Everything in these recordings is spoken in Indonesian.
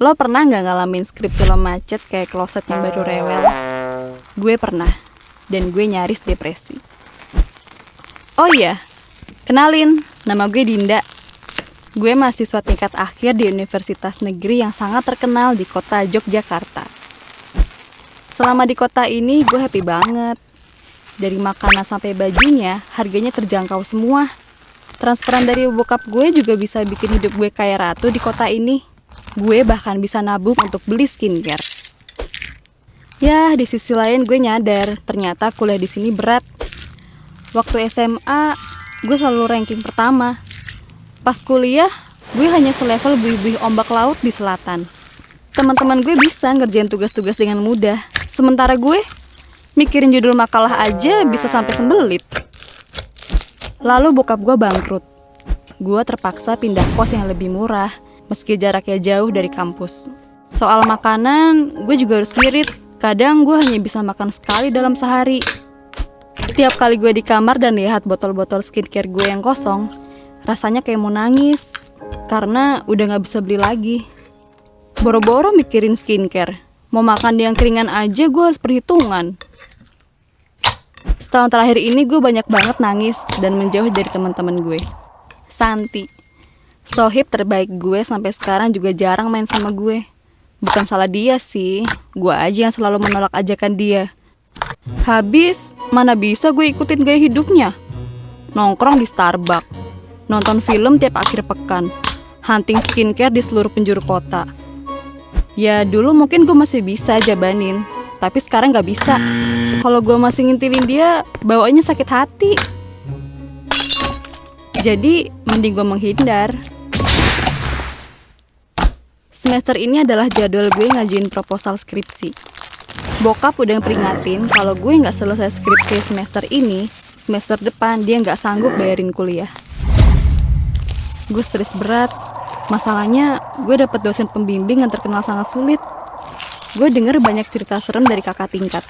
Lo pernah nggak ngalamin skripsi lo macet kayak kloset yang baru rewel? Gue pernah, dan gue nyaris depresi. Oh iya, kenalin, nama gue Dinda. Gue mahasiswa tingkat akhir di universitas negeri yang sangat terkenal di kota Yogyakarta. Selama di kota ini gue happy banget. Dari makanan sampai bajunya, harganya terjangkau semua. Transferan dari bokap gue juga bisa bikin hidup gue kayak ratu di kota ini. Gue bahkan bisa nabung untuk beli skincare. Ya, di sisi lain gue nyadar ternyata kuliah di sini berat. Waktu SMA, gue selalu ranking pertama. Pas kuliah, gue hanya selevel buih-buih ombak laut di selatan. Teman-teman gue bisa ngerjain tugas-tugas dengan mudah. Sementara gue, mikirin judul makalah aja bisa sampai sembelit. Lalu bokap gue bangkrut. Gue terpaksa pindah kos yang lebih murah, meski jaraknya jauh dari kampus. Soal makanan, gue juga harus ngirit. Kadang gue hanya bisa makan sekali dalam sehari. Tiap kali gue di kamar dan lihat botol-botol skincare gue yang kosong, rasanya kayak mau nangis, karena udah gak bisa beli lagi. Boro-boro mikirin skincare, mau makan yang keringan aja gue harus perhitungan. Setahun terakhir ini gue banyak banget nangis dan menjauh dari teman-teman gue. Santi, sohib terbaik gue sampai sekarang juga jarang main sama gue. Bukan salah dia sih, gue aja yang selalu menolak ajakan dia. Habis, mana bisa gue ikutin gaya hidupnya? Nongkrong di Starbucks, nonton film tiap akhir pekan, hunting skincare di seluruh penjuru kota. Ya dulu mungkin gue masih bisa jabanin, tapi sekarang gak bisa. Kalau gue masih ngintilin dia, bawaannya sakit hati. Jadi, mending gue menghindar. Semester ini adalah jadwal gue ngajuin proposal skripsi. Bokap udah peringatin kalau gue nggak selesai skripsi semester ini, semester depan dia nggak sanggup bayarin kuliah. Gue stres berat. Masalahnya, gue dapet dosen pembimbing yang terkenal sangat sulit. Gue denger banyak cerita serem dari kakak tingkat.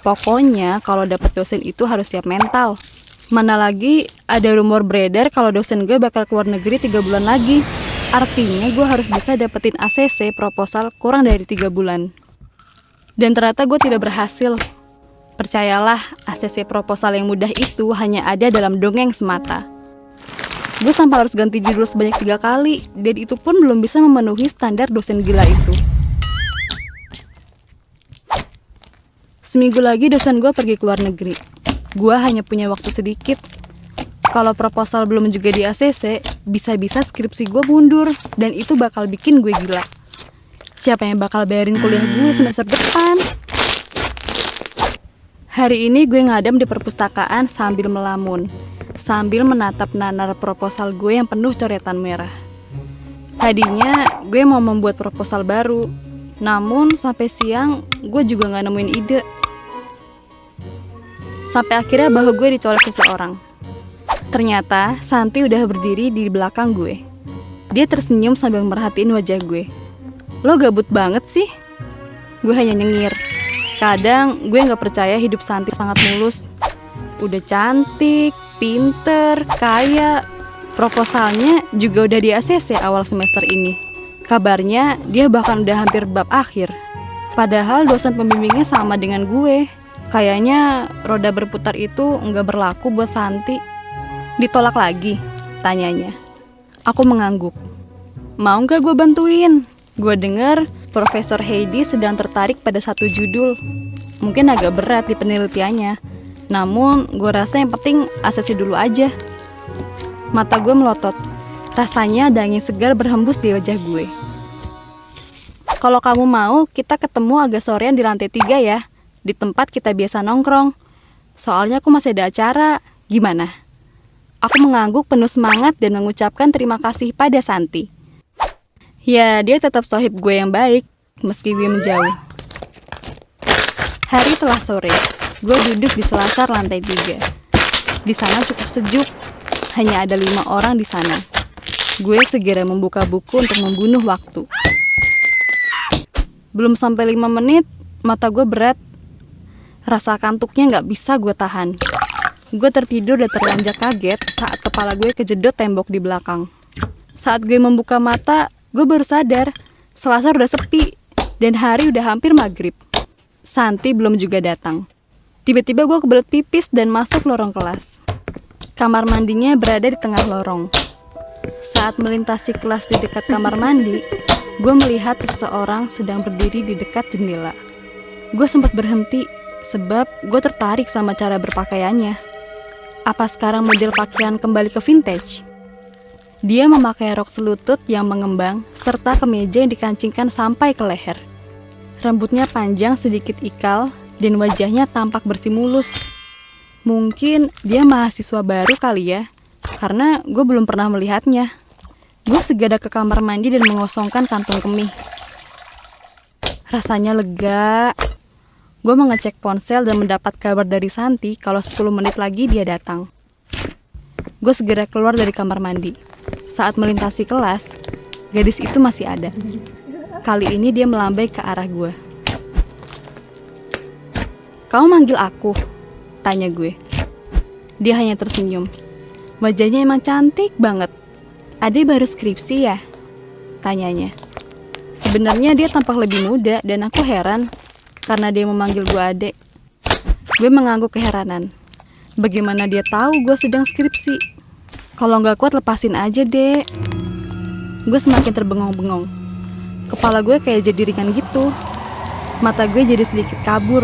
Pokoknya, kalau dapet dosen itu harus siap mental. Mana lagi, ada rumor beredar kalau dosen gue bakal keluar negeri 3 bulan lagi. Artinya gue harus bisa dapetin ACC proposal kurang dari 3 bulan. Dan ternyata gue tidak berhasil. Percayalah, ACC proposal yang mudah itu hanya ada dalam dongeng semata. Gue sampai harus ganti judul sebanyak 3 kali, dan itu pun belum bisa memenuhi standar dosen gila itu. Seminggu lagi dosen gue pergi ke luar negeri. Gue hanya punya waktu sedikit. Kalau proposal belum juga di ACC, bisa-bisa skripsi gue mundur, dan itu bakal bikin gue gila. Siapa yang bakal bayarin kuliah gue semester depan? Hari ini gue ngadem di perpustakaan sambil melamun, sambil menatap nanar proposal gue yang penuh coretan merah. Tadinya gue mau membuat proposal baru, namun sampai siang gue juga gak nemuin ide. Sampai akhirnya bahu gue dicolek seseorang. Ternyata Santi udah berdiri di belakang gue. Dia tersenyum sambil merhatiin wajah gue. Lo gabut banget sih? Gue hanya nyengir. Kadang gue gak percaya hidup Santi sangat mulus. Udah cantik, pinter, kaya. Proposalnya juga udah di ACC awal semester ini. Kabarnya dia bahkan udah hampir bab akhir. Padahal dosen pembimbingnya sama dengan gue. Kayaknya roda berputar itu nggak berlaku buat Santi. Ditolak lagi? Tanyanya. Aku mengangguk. Mau nggak gue bantuin? Gue dengar Profesor Heidi sedang tertarik pada satu judul. Mungkin agak berat di penelitiannya. Namun gue rasa yang penting ACC dulu aja. Mata gue melotot. Rasanya ada angin segar berhembus di wajah gue. Kalau kamu mau, kita ketemu agak sorean di lantai 3 ya. Di tempat kita biasa nongkrong. Soalnya aku masih ada acara. Gimana? Aku mengangguk penuh semangat dan mengucapkan terima kasih pada Santi. Ya, dia tetap sohib gue yang baik, meski gue menjauh. Hari telah sore. Gue duduk di selasar lantai 3. Di sana cukup sejuk. Hanya ada 5 orang di sana. Gue segera membuka buku untuk membunuh waktu. Belum sampai 5 menit, mata gue berat. Rasa kantuknya gak bisa gue tahan. Gue tertidur dan terlanjak kaget saat kepala gue kejedot tembok di belakang. Saat gue membuka mata, gue baru sadar Selasar udah sepi, dan hari udah hampir maghrib. Santi belum juga datang. Tiba-tiba gue kebelet pipis dan masuk lorong kelas. Kamar mandinya berada di tengah lorong. Saat melintasi kelas di dekat kamar mandi, gue melihat seseorang sedang berdiri di dekat jendela. Gue sempat berhenti, sebab gue tertarik sama cara berpakaiannya. Apa sekarang model pakaian kembali ke vintage? Dia memakai rok selutut yang mengembang, serta kemeja yang dikancingkan sampai ke leher. Rambutnya panjang sedikit ikal, dan wajahnya tampak bersih mulus. Mungkin dia mahasiswa baru kali ya, karena gue belum pernah melihatnya. Gue segera ke kamar mandi dan mengosongkan kantung kemih. Rasanya lega. Gue mengecek ponsel dan mendapat kabar dari Santi kalau 10 menit lagi dia datang. Gue segera keluar dari kamar mandi. Saat melintasi kelas, gadis itu masih ada. Kali ini dia melambai ke arah gue. "Kamu manggil aku?" tanya gue. Dia hanya tersenyum. Wajahnya emang cantik banget. "Adek baru skripsi ya?" tanyanya. Sebenarnya dia tampak lebih muda dan aku heran karena dia memanggil gue adek. Gue mengangguk keheranan. Bagaimana dia tahu gue sedang skripsi? "Kalau nggak kuat lepasin aja, Dek." Gue semakin terbengong-bengong. Kepala gue kayak jadi ringan gitu. Mata gue jadi sedikit kabur.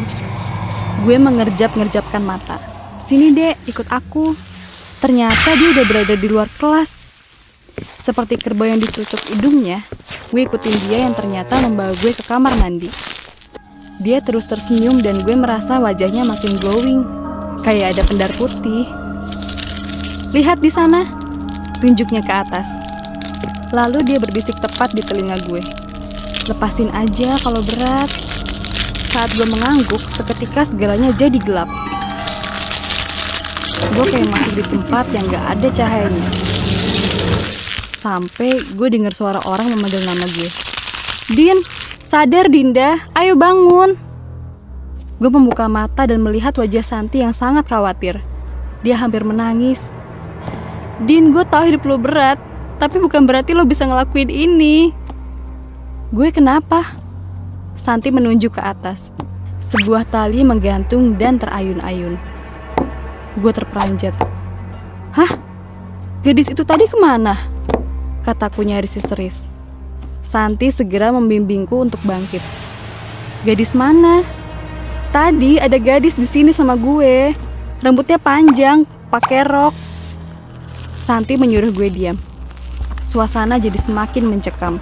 Gue mengerjap-ngerjapkan mata. "Sini, Dek, ikut aku." Ternyata dia udah berada di luar kelas. Seperti kerbau yang dicucuk hidungnya, gue ikutin dia yang ternyata membawa gue ke kamar mandi. Dia terus tersenyum dan gue merasa wajahnya makin glowing, kayak ada pendar putih. "Lihat di sana," tunjuknya ke atas. Lalu dia berbisik tepat di telinga gue. "Lepasin aja kalau berat." Saat gue mengangguk, seketika segalanya jadi gelap. Gue kayak masuk di tempat yang gak ada cahayanya. Sampai gue dengar suara orang memanggil nama gue. "Din, sadar Dinda, ayo bangun." Gue membuka mata dan melihat wajah Santi yang sangat khawatir. Dia hampir menangis. "Din, gue tahu hidup lo berat, tapi bukan berarti lo bisa ngelakuin ini." "Gue kenapa?" Santi menunjuk ke atas. Sebuah tali menggantung dan terayun-ayun. Gue terperanjat. "Hah? Gadis itu tadi kemana?" kataku nyaris histeris. Santi segera membimbingku untuk bangkit. "Gadis mana?" "Tadi ada gadis di sini sama gue. Rambutnya panjang, pakai rok." Santi menyuruh gue diam. Suasana jadi semakin mencekam.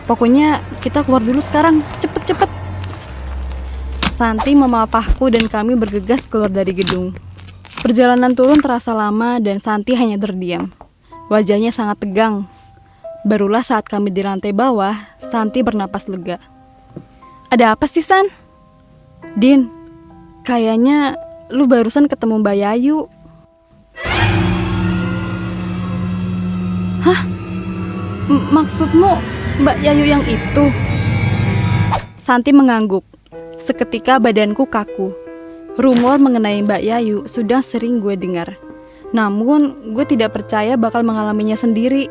"Pokoknya kita keluar dulu sekarang, cepet-cepet." Santi memapahku dan kami bergegas keluar dari gedung. Perjalanan turun terasa lama dan Santi hanya terdiam. Wajahnya sangat tegang. Barulah saat kami di lantai bawah, Santi bernapas lega. "Ada apa sih, San?" "Din, kayaknya lu barusan ketemu Mbak Yayu." "Hah? Maksudmu Mbak Yayu yang itu?" Santi mengangguk. Seketika badanku kaku. Rumor mengenai Mbak Yayu sudah sering gue dengar. Namun, gue tidak percaya bakal mengalaminya sendiri.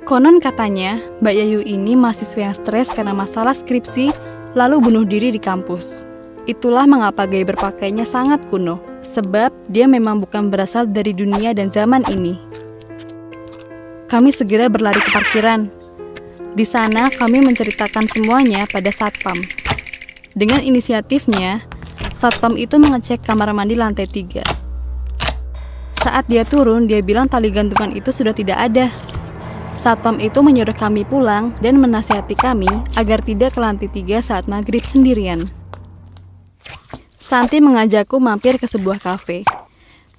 Konon katanya, Mbak Yayu ini mahasiswa yang stres karena masalah skripsi, lalu bunuh diri di kampus. Itulah mengapa gaya berpakaiannya sangat kuno, sebab dia memang bukan berasal dari dunia dan zaman ini. Kami segera berlari ke parkiran. Di sana, kami menceritakan semuanya pada Satpam. Dengan inisiatifnya, Satpam itu mengecek kamar mandi lantai 3. Saat dia turun, dia bilang tali gantungan itu sudah tidak ada. Satpam itu menyuruh kami pulang dan menasihati kami agar tidak ke lantai 3 saat maghrib sendirian. Santi mengajakku mampir ke sebuah kafe.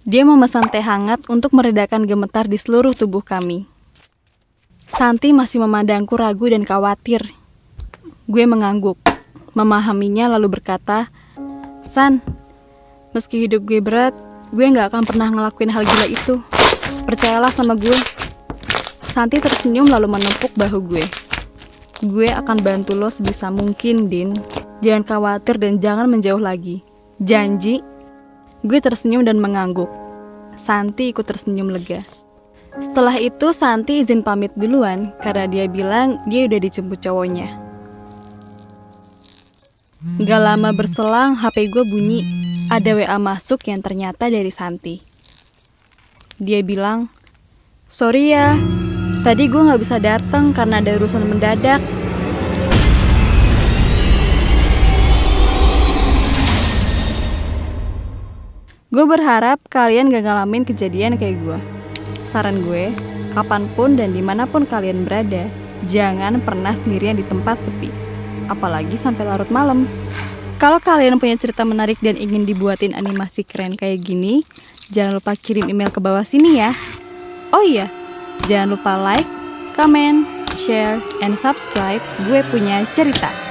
Dia memesan teh hangat untuk meredakan gemetar di seluruh tubuh kami. Santi masih memandangku ragu dan khawatir. Gue mengangguk, memahaminya lalu berkata, "San, meski hidup gue berat, gue gak akan pernah ngelakuin hal gila itu. Percayalah sama gue." Santi tersenyum lalu menepuk bahu gue. "Gue akan bantu lo sebisa mungkin, Din. Jangan khawatir dan jangan menjauh lagi. Janji?" Gue tersenyum dan mengangguk. Santi ikut tersenyum lega. Setelah itu Santi izin pamit duluan karena dia bilang dia udah dijemput cowoknya. Gak lama berselang HP gue bunyi. Ada WA masuk yang ternyata dari Santi. Dia bilang, "Sorry ya, tadi gue gak bisa datang karena ada urusan mendadak." Gue berharap kalian gak ngalamin kejadian kayak gue. Saran gue, kapanpun dan dimanapun kalian berada, jangan pernah sendirian di tempat sepi, apalagi sampai larut malam. Kalau kalian punya cerita menarik dan ingin dibuatin animasi keren kayak gini, jangan lupa kirim email ke bawah sini ya. Oh iya, jangan lupa like, comment, share, and subscribe. Gue punya cerita.